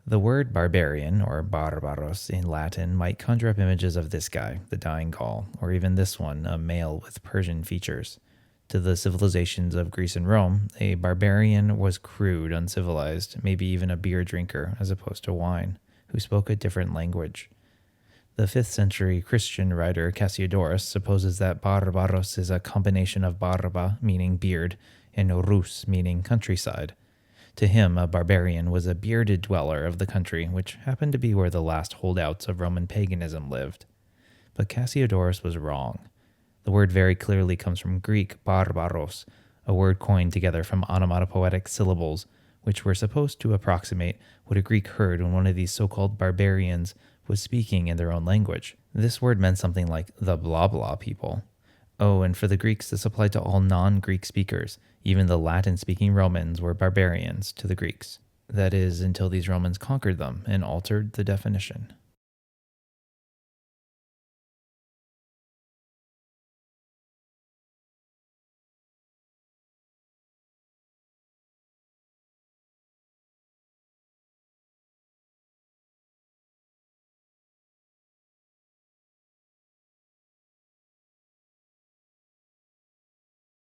The word barbarian, or barbaros in Latin, might conjure up images of this guy, the dying Gaul, or even this one, a male with Persian features. To the civilizations of Greece and Rome, a barbarian was crude, uncivilized, maybe even a beer drinker, as opposed to wine, who spoke a different language. The 5th century Christian writer Cassiodorus supposes that barbaros is a combination of barba, meaning beard, and rus, meaning countryside. To him, a barbarian was a bearded dweller of the country, which happened to be where the last holdouts of Roman paganism lived. But Cassiodorus was wrong. The word very clearly comes from Greek barbaros, a word coined together from onomatopoetic syllables, which were supposed to approximate what a Greek heard when one of these so-called barbarians was speaking in their own language. This word meant something like the blah blah people. Oh, and for the Greeks, this applied to all non-Greek speakers. Even the Latin-speaking Romans were barbarians to the Greeks. That is, until these Romans conquered them and altered the definition.